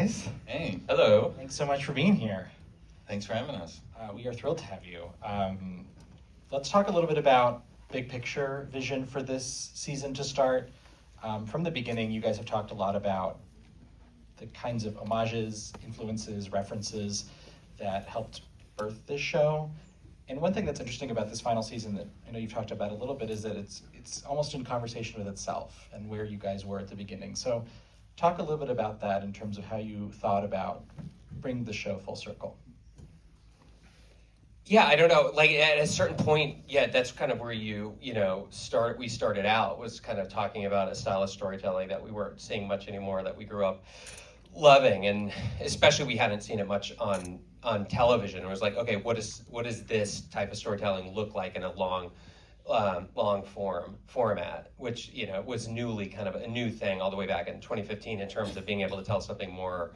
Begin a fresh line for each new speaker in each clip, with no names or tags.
guys.
Hey.
Hello.
Thanks so much for being here.
Thanks for having us.
We are thrilled to have you. Let's talk a little bit about big picture vision for this season to start. From the beginning, you guys have talked a lot about the kinds of homages, influences, references that helped birth this show. And one thing that's interesting about this final season that I know you've talked about a little bit is that it's almost in conversation with itself and where you guys were at the beginning. So talk a little bit about that in terms of how you thought about bringing the show full circle.
Yeah, I don't know. Like at a certain point, yeah, that's kind of where we started out was kind of talking about a style of storytelling that we weren't seeing much anymore, that we grew up loving, and especially we hadn't seen it much on television. It was like, okay, what does this type of storytelling look like in a long format, which was newly kind of a new thing all the way back in 2015 in terms of being able to tell something more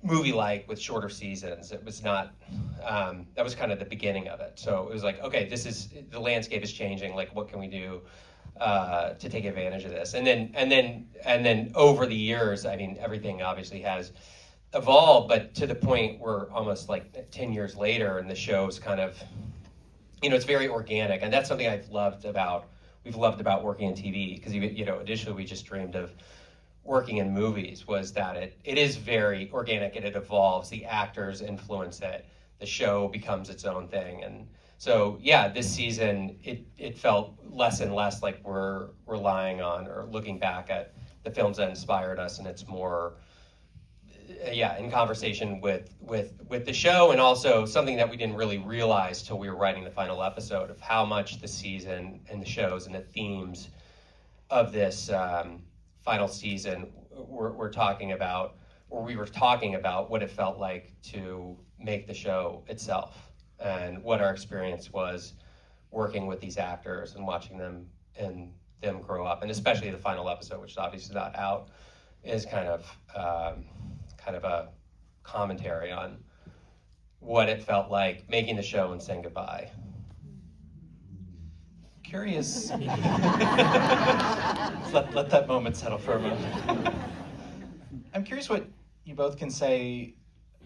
movie-like with shorter seasons. It was not that was kind of the beginning of it. So it was like, okay, the landscape is changing. Like, what can we do to take advantage of this? And then over the years, I mean, everything obviously has evolved, but to the point where almost like 10 years later, and the show's kind of, it's very organic, and that's something we've loved about working in TV, because initially we just dreamed of working in movies, was that it is very organic and it evolves. The actors influence it. The show becomes its own thing. And so, yeah, this season, it felt less and less like we're relying on or looking back at the films that inspired us, and it's more, in conversation with the show, and also something that we didn't really realize till we were writing the final episode of how much the season and the shows and the themes of this final season we're talking about, or we were talking about what it felt like to make the show itself, and what our experience was working with these actors and watching them grow up, and especially the final episode, which is obviously not out, is kind of a commentary on what it felt like making the show and saying goodbye.
Curious. let that moment settle for a moment. I'm curious what you both can say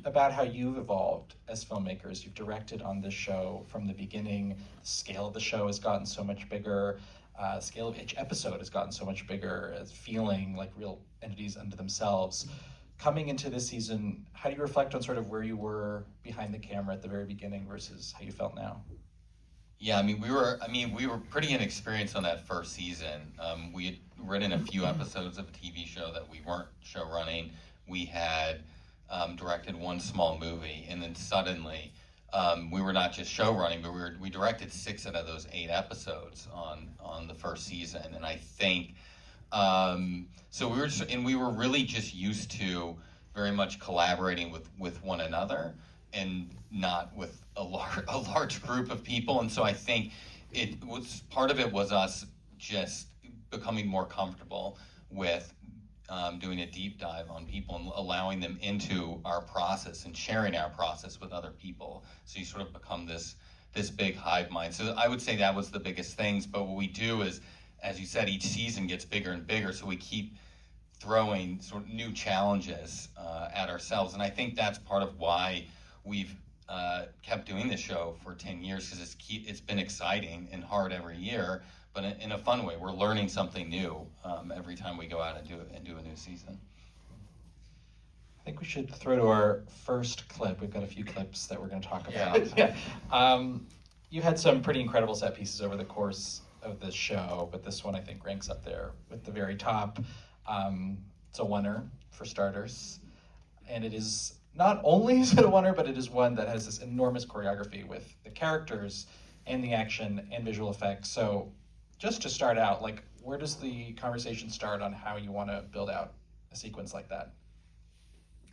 about how you've evolved as filmmakers. You've directed on this show from the beginning. The scale of the show has gotten so much bigger. The scale of each episode has gotten so much bigger, feeling like real entities unto themselves. Coming into this season, how do you reflect on sort of where you were behind the camera at the very beginning versus how you felt now?
Yeah, we were pretty inexperienced on that first season. We had written a few episodes of a TV show that we weren't show running. We had directed one small movie, and then suddenly we were not just show running, but we directed 6 out of those 8 episodes on the first season. And I think so we were really just used to very much collaborating with one another, and not with a large group of people. And so I think part of it was us just becoming more comfortable with doing a deep dive on people and allowing them into our process and sharing our process with other people. So you sort of become this big hive mind. So I would say that was the biggest things. But what we do is, as you said, each season gets bigger and bigger. So we keep throwing sort of new challenges at ourselves. And I think that's part of why we've kept doing this show for 10 years, because it's been exciting and hard every year, but in a fun way. We're learning something new every time we go out and do a new season.
I think we should throw to our first clip. We've got a few clips that we're going to talk about. Yeah. You've had some pretty incredible set pieces over the course of this show, but this one I think ranks up there with the very top. It's a oneer for starters, and it is not only is it a oneer, but it is one that has this enormous choreography with the characters and the action and visual effects. So just to start out, like, where does the conversation start on how you want to build out a sequence like that?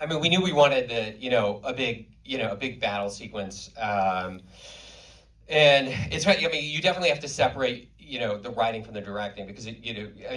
I mean, we knew we wanted a big battle sequence, and it's right. I mean, you definitely have to separate the writing from the directing, because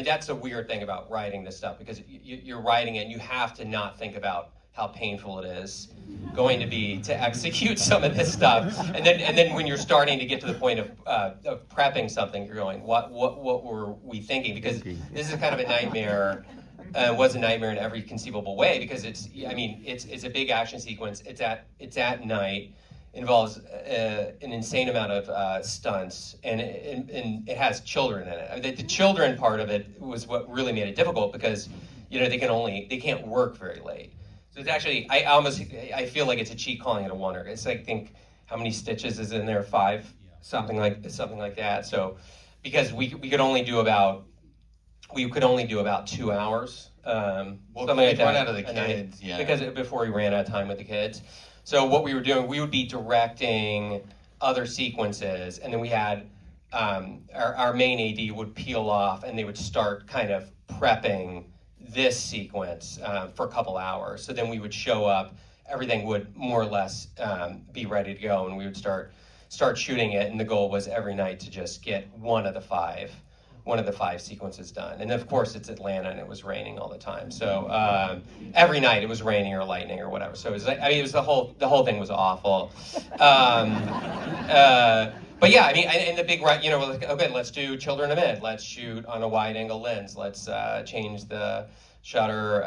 that's a weird thing about writing this stuff, because you're writing it and you have to not think about how painful it is going to be to execute some of this stuff, and then when you're starting to get to the point of prepping something, you're going, what were we thinking? Because this is kind of a nightmare was a nightmare in every conceivable way because it's a big action sequence. It's at night, involves an insane amount of stunts, and it has children in it. I mean, the children part of it was what really made it difficult because they can't work very late. So it's actually I feel like it's a cheat calling it a wonder. It's like, think how many stitches is in there? 5, something like that. So because we could only do about 2 hours.
Well,
Something like that.
run out of the kids, yeah.
Because before we ran out of time with the kids. So what we were doing, we would be directing other sequences, and then we had our main AD would peel off, and they would start kind of prepping this sequence for a couple hours. So then we would show up, everything would more or less be ready to go, and we would start shooting it. And the goal was every night to just get one of the five sequences done. And of course it's Atlanta and it was raining all the time. So every night it was raining or lightning or whatever. So it was the whole thing was awful. But yeah, I mean, and the big, like, okay, let's do Children of Men. Let's shoot on a wide angle lens. Let's change the shutter.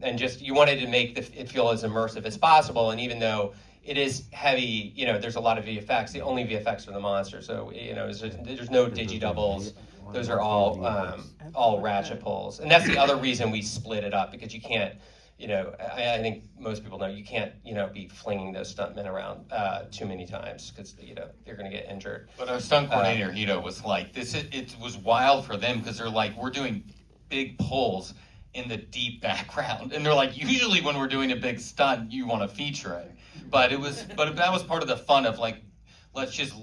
And just, you wanted to make it feel as immersive as possible. And even though it is heavy, there's a lot of VFX. The only VFX are the monsters. So, there's no digi-doubles. Those are all ratchet pulls. And that's the other reason we split it up, because you can't, I think most people know you can't, be flinging those stuntmen around too many times, because, they're going to get injured.
But our stunt coordinator, Hito, was like, it was wild for them, because they're like, we're doing big pulls in the deep background. And they're like, usually when we're doing a big stunt, you want to feature it. But that was part of the fun of, like, let's just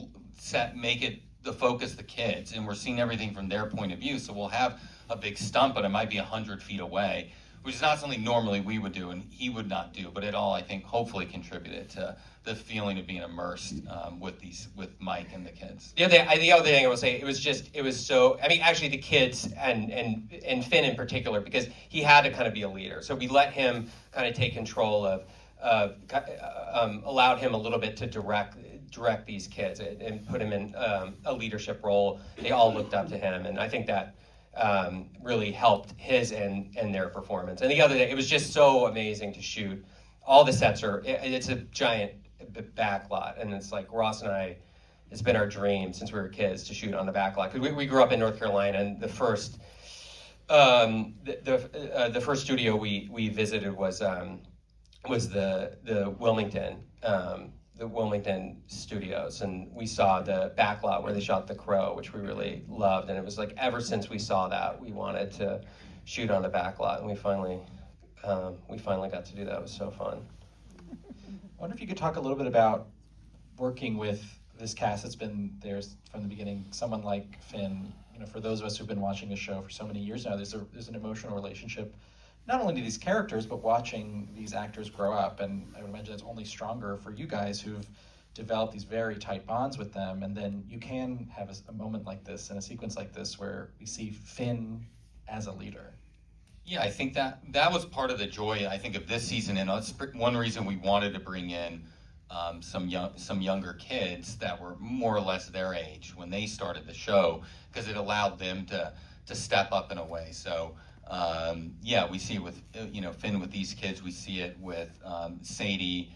make it the focus the kids, and we're seeing everything from their point of view. So we'll have a big stunt, but it might be 100 feet away, which is not something normally we would do and he would not do. But it all, I think, hopefully contributed to the feeling of being immersed with Mike and the kids.
The other thing I will say, it was so. I mean, actually, the kids and Finn in particular, because he had to kind of be a leader. So we let him kind of take control of. Allowed him a little bit to direct these kids and put him in a leadership role. They all looked up to him, and I think that really helped his and their performance. And the other day, it was just so amazing to shoot. All the sets it's a giant back lot, and it's like Ross and I, it's been our dream since we were kids to shoot on the back lot. Because we grew up in North Carolina, and the first the first studio we visited was the Wilmington studios, and we saw the backlot where they shot The Crow, which we really loved. And it was like, ever since we saw that, we wanted to shoot on the backlot, and we finally got to do that. It was so fun.
I wonder if you could talk a little bit about working with this cast that's been there from the beginning. Someone like Finn, for those of us who've been watching the show for so many years now, there's an emotional relationship, not only to these characters, but watching these actors grow up. And I would imagine it's only stronger for you guys who've developed these very tight bonds with them. And then you can have a moment like this and a sequence like this where we see Finn as a leader.
Yeah, I think that was part of the joy, I think, of this season. And that's one reason we wanted to bring in some younger kids that were more or less their age when they started the show, because it allowed them to step up in a way. So we see it with Finn with these kids. We see it with Sadie,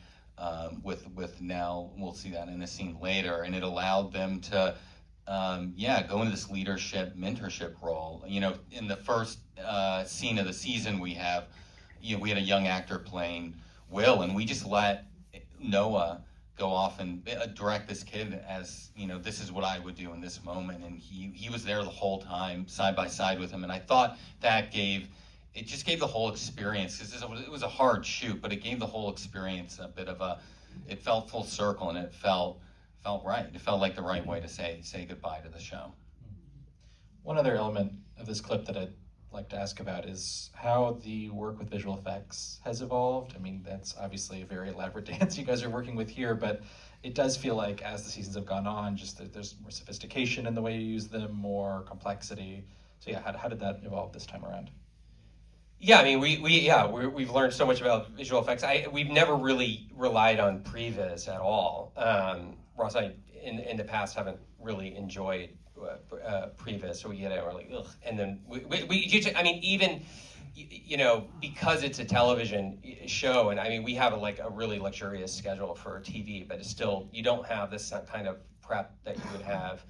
with Nell. We'll see that in a scene later, and it allowed them to go into this leadership, mentorship role. In the first scene of the season, we had a young actor playing Will, and we just let Noah go off and direct this kid as, this is what I would do in this moment. And he was there the whole time, side by side with him. And I thought that just gave the whole experience, because it was a hard shoot, but it gave the whole experience a bit of it felt full circle, and it felt right. It felt like the right way to say goodbye to the show.
One other element of this clip that I'd like to ask about is how the work with visual effects has evolved. I mean, that's obviously a very elaborate dance you guys are working with here, but it does feel like as the seasons have gone on, just that there's more sophistication in the way you use them, more complexity. So yeah, how did that evolve this time around?
Yeah, I mean, we've learned so much about visual effects. We've never really relied on previs at all. Ross and I, in the past, haven't really enjoyed previs, so we get it, we're like, ugh. And then you know, because it's a television show, and I mean, we have a really luxurious schedule for TV, but it's still, you don't have this kind of prep that you would have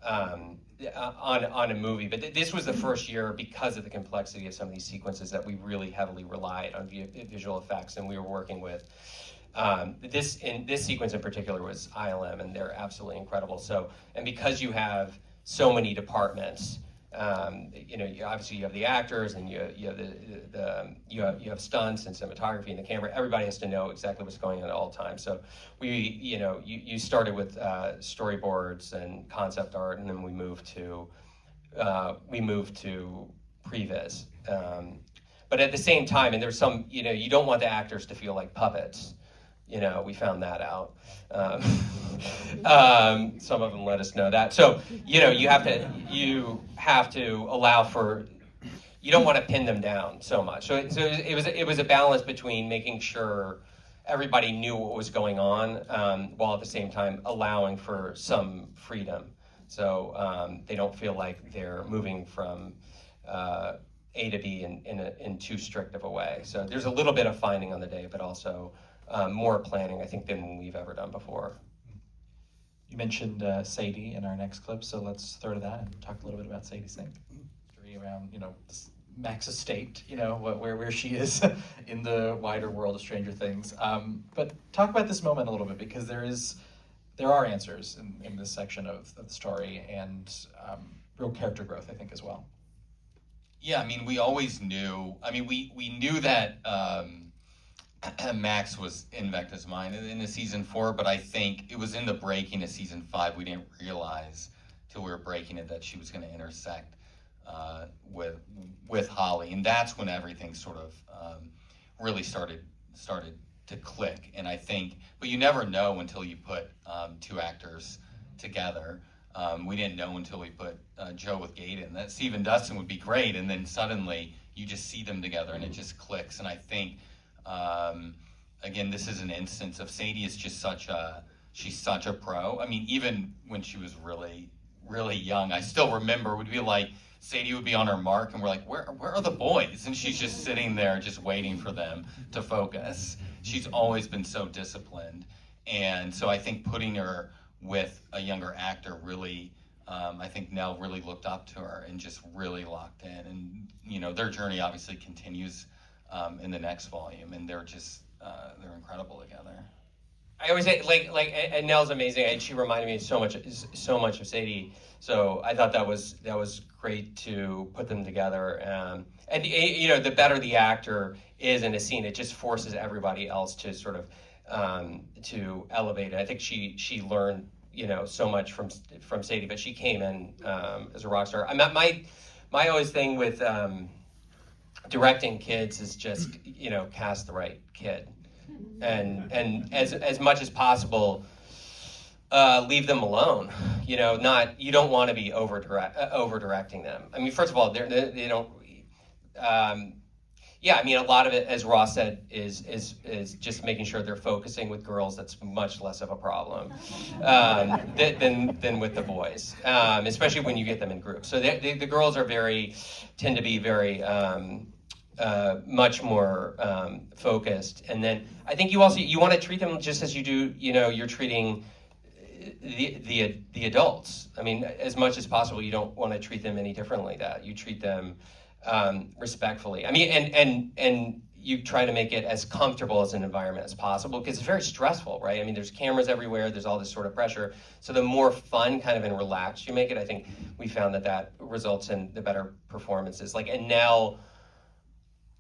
on a movie. But this was the first year, because of the complexity of some of these sequences, that we really heavily relied on visual effects, and we were working with this sequence in particular was ILM, and they're absolutely incredible. So, and because you have so many departments, you know, obviously you have the actors, and you have you have stunts and cinematography and the camera. Everybody has to know exactly what's going on at all times. So you know, you started with storyboards and concept art, and then we moved to previs. But at the same time, and there's some, you know, you don't want the actors to feel like puppets. You know, we found that out. Some of them let us know that. So, you know, you have to allow for, you don't want to pin them down so much. So it was a balance between making sure everybody knew what was going on, while at the same time allowing for some freedom. So they don't feel like they're moving from A to B in too strict of a way. So there's a little bit of finding on the day, but also more planning, I think, than we've ever done before.
You mentioned Sadie in our next clip, so let's throw to that and talk a little bit about Sadie's thing. Story around, you know, Max's state, you know, where she is in the wider world of Stranger Things. But talk about this moment a little bit, because there are answers in this section of the story, and real character growth, I think, as well.
Yeah, I mean, we always knew. I mean, we knew that Max was in Vecna's mind in the season 4, but I think it was in the breaking of season 5 we didn't realize till we were breaking it that she was going to intersect with Holly, and that's when everything sort of really started to click. And I think, but you never know until you put two actors together. We didn't know until we put Joe with Gaten that Steve and Dustin would be great, and then suddenly you just see them together and it just clicks. And I think, again, this is an instance of Sadie is just she's such a pro. I mean, even when she was really, really young, I still remember, would be like, Sadie would be on her mark and we're like, where are the boys? And she's just sitting there just waiting for them to focus. She's always been so disciplined. And so I think putting her with a younger actor really, I think Nell really looked up to her and just really locked in. And, you know, their journey obviously continues in the next volume, and they're just, they're incredible together.
I always say, and Nell's amazing, and she reminded me so much of Sadie. So I thought that was great to put them together. And you know, the better the actor is in a scene, it just forces everybody else to sort of to elevate it. I think she learned, you know, so much from Sadie, but she came in as a rock star. My always thing with directing kids is just, you know, cast the right kid, and as much as possible, leave them alone. You know, you don't want to be over directing them. I mean, first of all, they don't. Yeah, I mean, a lot of it, as Ross said, is just making sure they're focusing with girls. That's much less of a problem than with the boys, especially when you get them in groups. So the girls tend to be very much more focused. And then I think you want to treat them just as you do, you know, you're treating the adults. I mean, as much as possible, you don't want to treat them any differently. That you treat them respectfully. I mean, and you try to make it as comfortable as an environment as possible, because it's very stressful, right? I mean, there's cameras everywhere, there's all this sort of pressure. So the more fun kind of and relaxed you make it, I think we found that results in the better performances. Like, and Nell,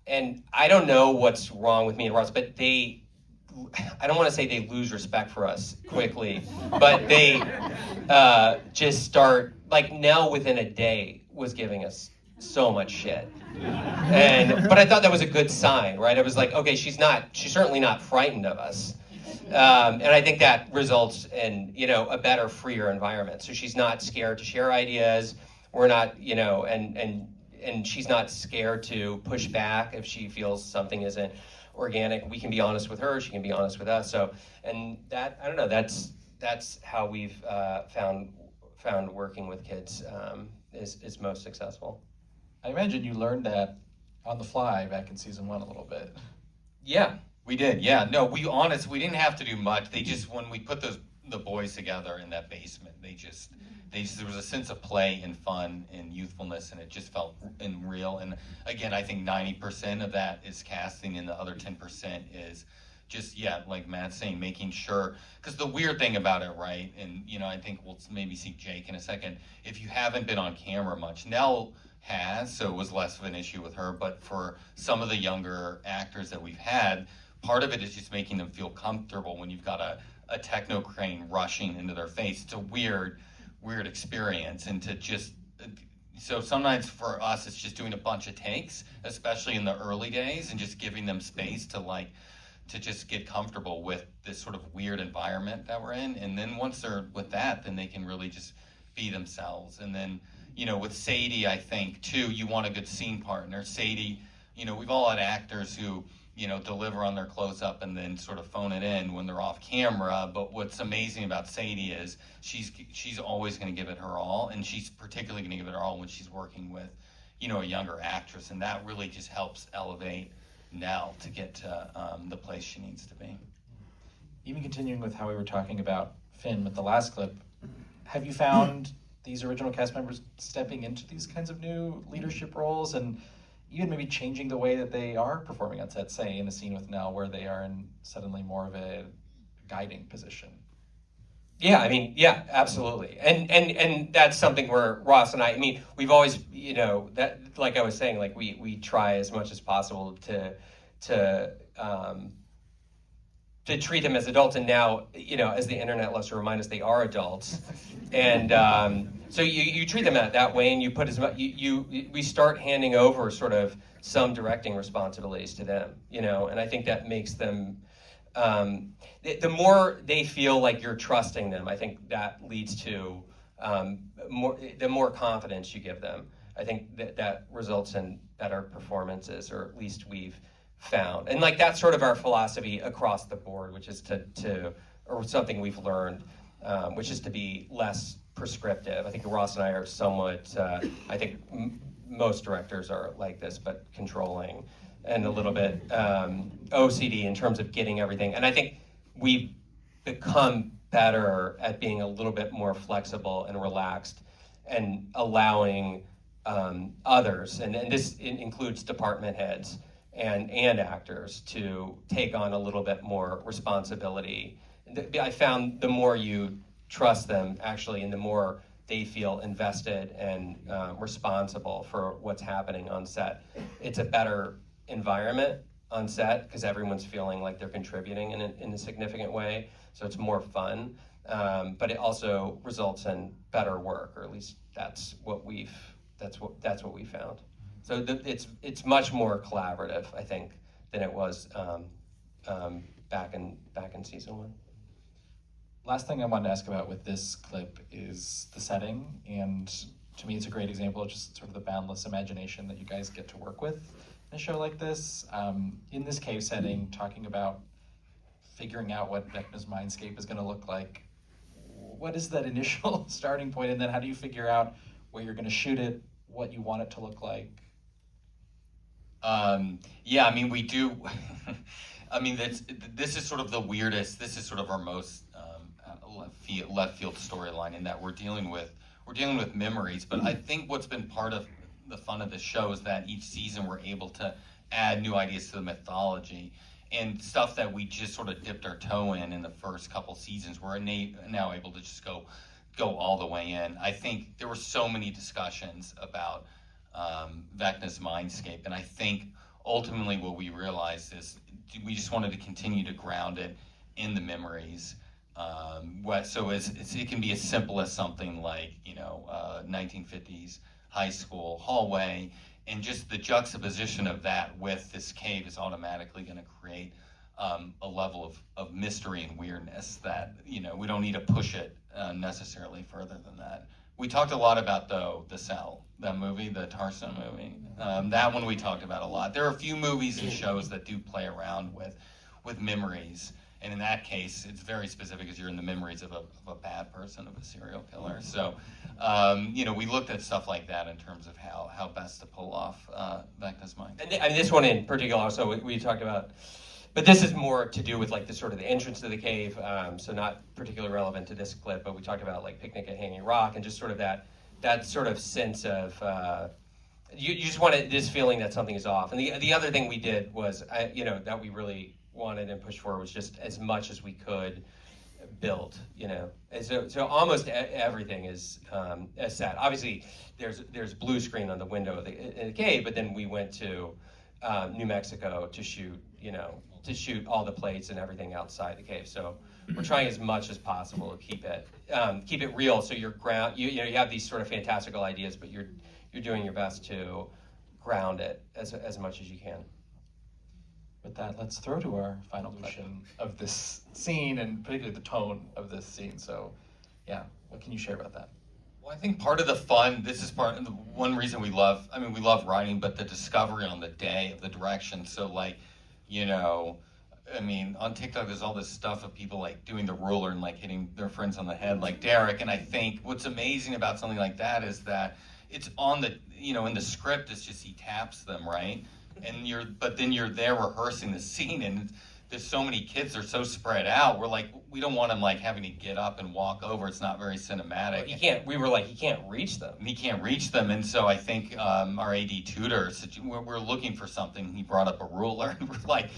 and I don't know what's wrong with me and Ross, but I don't want to say they lose respect for us quickly, but they just start, like Nell within a day was giving us so much shit. But I thought that was a good sign, right? I was like, okay, she's certainly not frightened of us. And I think that results in, you know, a better, freer environment. So she's not scared to share ideas. We're not, you know, and she's not scared to push back if she feels something isn't organic. We can be honest with her, she can be honest with us. So, and that, I don't know, that's how we've found working with kids is most successful.
I imagine you learned that on the fly back in season 1 a little bit.
Yeah.
We did, yeah. No, we didn't have to do much. They just, when we put the boys together in that basement, there was a sense of play and fun and youthfulness, and it just felt real. And again, I think 90% of that is casting, and the other 10% is just, yeah, like Matt's saying, making sure, because the weird thing about it, right, and I think we'll maybe see Jake in a second, if you haven't been on camera much, Nell has, so it was less of an issue with her, but for some of the younger actors that we've had, part of it is just making them feel comfortable when you've got a techno crane rushing into their face. It's a weird experience, and so sometimes for us it's just doing a bunch of takes, especially in the early days, and just giving them space to just get comfortable with this sort of weird environment that we're in. And then once they're with that, then they can really just be themselves. And then, with Sadie, I think too, you want a good scene partner. Sadie, we've all had actors who, deliver on their close-up and then sort of phone it in when they're off camera. But what's amazing about Sadie is she's always going to give it her all, and she's particularly going to give it her all when she's working with, a younger actress, and that really just helps elevate Nell to get to the place she needs to be.
Even continuing with how we were talking about Finn with the last clip, have you found these original cast members stepping into these kinds of new leadership roles, and even maybe changing the way that they are performing on set, say in a scene with Nell where they are in suddenly more of a guiding position?
Yeah, I mean, yeah, absolutely. And that's something where Ross and I mean, we've always, that, like I was saying, like we try as much as possible to treat them as adults. And now, as the internet loves to remind us, they are adults. And so you treat them that way, and you put as much, we start handing over sort of some directing responsibilities to them, and I think that makes them, the more they feel like you're trusting them, I think that leads to the more confidence you give them. I think that results in better performances, or at least we've found. And like that's sort of our philosophy across the board, which is or something we've learned, which is to be less prescriptive. I think Ross and I are somewhat, I think most directors are like this, but controlling and a little bit OCD in terms of getting everything. And I think we've become better at being a little bit more flexible and relaxed and allowing others, and this includes department heads and actors, to take on a little bit more responsibility. I found the more you trust them, actually, and the more they feel invested and responsible for what's happening on set, it's a better environment on set because everyone's feeling like they're contributing in a significant way. So it's more fun, but it also results in better work, or at least that's what we found. So it's much more collaborative, I think, than it was back in season 1.
Last thing I wanted to ask about with this clip is the setting, and to me it's a great example of just sort of the boundless imagination that you guys get to work with in a show like this. In this cave setting, talking about figuring out what Vecna's Mindscape is going to look like, what is that initial starting point, and then how do you figure out where you're going to shoot it, what you want it to look like?
Yeah, I mean, we do. I mean, this is sort of the weirdest. This is sort of our most left field storyline, in that we're dealing with memories. But I think what's been part of the fun of the show is that each season we're able to add new ideas to the mythology, and stuff that we just sort of dipped our toe in the first couple seasons. We're now able to just go all the way in. I think there were so many discussions about Vecna's Mindscape, and I think ultimately what we realized is we just wanted to continue to ground it in the memories. So it can be as simple as something like 1950s high school hallway, and just the juxtaposition of that with this cave is automatically going to create a level of mystery and weirdness that we don't need to push it necessarily further than that. We talked a lot about the Cell, that movie, the Tarzan movie. That one we talked about a lot. There are a few movies and shows that do play around with memories And in that case, it's very specific because you're in the memories of a bad person, of a serial killer. So, we looked at stuff like that in terms of how best to pull off Vecna's mind.
And this one in particular, also, we talked about, but this is more to do with like the sort of the entrance to the cave, so not particularly relevant to this clip, but we talked about like Picnic at Hanging Rock and just sort of that sort of sense of, you just want this feeling that something is off. And the other thing we did was, that we really wanted and pushed for was just as much as we could build, And so almost everything is set. Obviously, there's blue screen on the window of the cave, but then we went to New Mexico to shoot, all the plates and everything outside the cave. So we're trying as much as possible to keep it real. So you have these sort of fantastical ideas, but you're doing your best to ground it as much as you can.
With that, let's throw to our final question of this scene, and particularly the tone of this scene. So, yeah, what can you share about that?
Well, I think part of the fun, this is part of the one reason we love writing, but the discovery on the day of the direction. So on TikTok, there's all this stuff of people like doing the ruler and like hitting their friends on the head, like Derek. And I think what's amazing about something like that is that it's on the, in the script, it's just he taps them, right? But then you're there rehearsing the scene, and there's so many kids, they're so spread out. We're like, we don't want him like having to get up and walk over. It's not very cinematic.
He can't reach them.
He can't reach them. And so I think our AD tutor said, we're looking for something. He brought up a ruler, and we're like,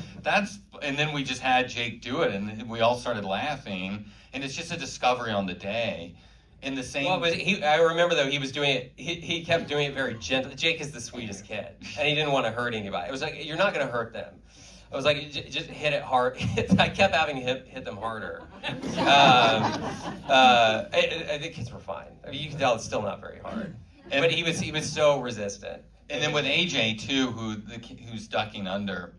and then we just had Jake do it, and we all started laughing. And it's just a discovery on the day. In the same.
Well, I remember though he was doing it. He kept doing it very gently. Jake is the sweetest kid, and he didn't want to hurt anybody. It was like, you're not going to hurt them. I was like, just hit it hard. I kept having to hit them harder. I think kids were fine. I mean, you can tell it's still not very hard. But he was so resistant.
And then with AJ too, who's ducking under,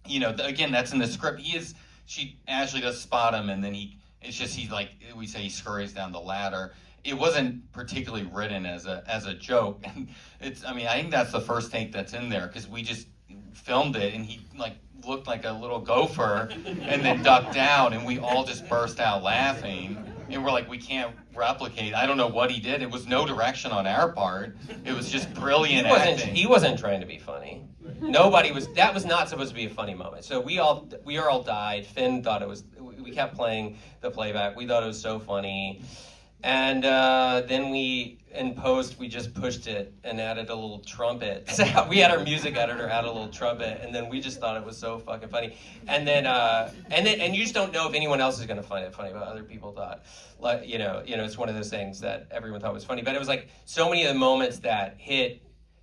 again, that's in the script. Ashley does spot him, and then he scurries down the ladder. It wasn't particularly written as a joke. And I think that's the first take that's in there, because we just filmed it, and he like looked like a little gopher and then ducked down, and we all just burst out laughing. And we're like, we can't replicate. I don't know what he did. It was no direction on our part. It was just brilliant acting.
He wasn't trying to be funny. Nobody was. That was not supposed to be a funny moment. So we all died. Finn thought it was. We kept playing the playback. We thought it was so funny, and then in post we just pushed it and added a little trumpet. So we had our music editor add a little trumpet, and then we just thought it was so fucking funny. And then you just don't know if anyone else is going to find it funny, but other people thought, like, it's one of those things that everyone thought was funny. But it was like so many of the moments that hit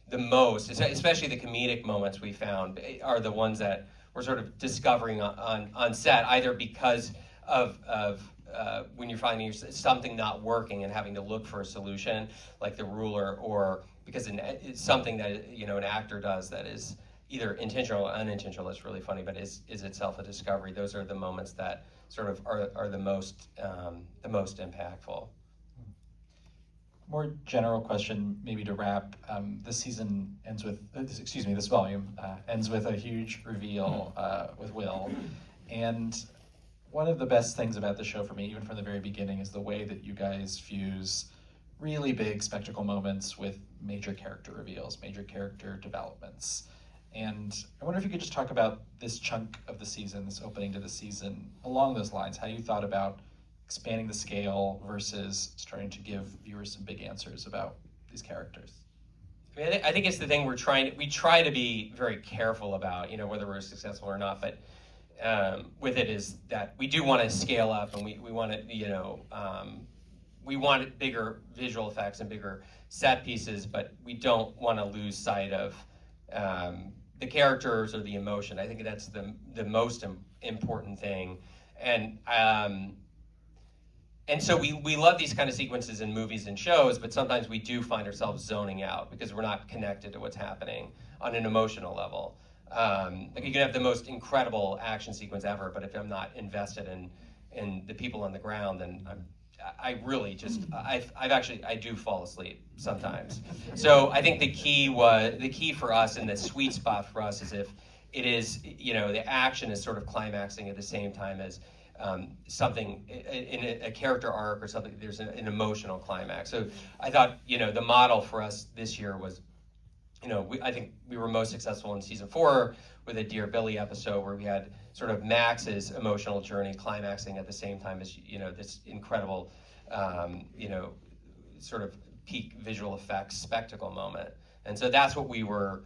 the most, especially the comedic moments we found, are the ones that we're sort of discovering on set, either because of when you're finding something not working and having to look for a solution, like the ruler, or because it's something that an actor does that is either intentional or unintentional. That's really funny, but is itself a discovery. Those are the moments that sort of are the most impactful.
More general question, maybe to wrap. This season ends with, this volume ends with a huge reveal with Will. And one of the best things about the show for me, even from the very beginning, is the way that you guys fuse really big spectacle moments with major character reveals, major character developments. And I wonder if you could just talk about this chunk of the season, this opening to the season, along those lines, how you thought about expanding the scale versus starting to give viewers some big answers about these characters.
I think it's the thing we try to be very careful about, whether we're successful or not, but with it is that we do want to scale up, and we want to, we want bigger visual effects and bigger set pieces, but we don't want to lose sight of the characters or the emotion. I think that's the most important thing. And so we love these kind of sequences in movies and shows, but sometimes we do find ourselves zoning out because we're not connected to what's happening on an emotional level. Like you can have the most incredible action sequence ever, but if I'm not invested in the people on the ground, then I really just I do fall asleep sometimes. So I think the key for us, and the sweet spot for us, is it is, the action is sort of climaxing at the same time as something in a character arc or something. There's an emotional climax. So I thought, the model for us this year was, I think we were most successful in season 4 with a Dear Billy episode where we had sort of Max's emotional journey climaxing at the same time as, this incredible, sort of peak visual effects spectacle moment. And so that's what we were,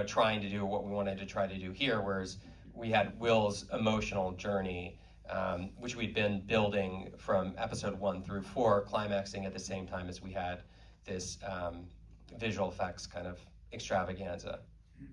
trying to do, what we wanted to try to do here, whereas we had Will's emotional journey, which we'd been building from episode 1 through 4, climaxing at the same time as we had this visual effects kind of extravaganza.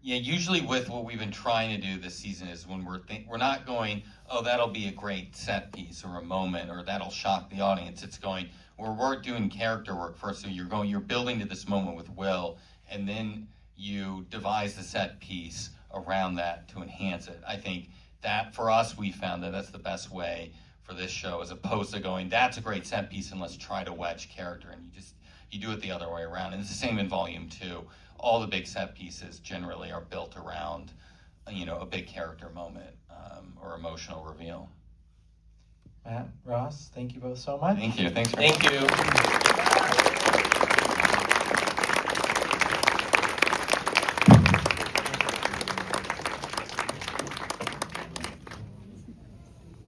Yeah, usually with what we've been trying to do this season is when we're not going, oh, that'll be a great set piece or a moment or that'll shock the audience. It's going, we're doing character work first. So you're building to this moment with Will, and then you devise the set piece around that to enhance it. I think that for us, we found that that's the best way for this show, as opposed to going, that's a great set piece and let's try to wedge character, and you do it the other way around. And it's the same in volume 2. All the big set pieces generally are built around, a big character moment or emotional reveal.
Matt, Ross, thank you both so much.
Thank you. Thanks for
Thank you.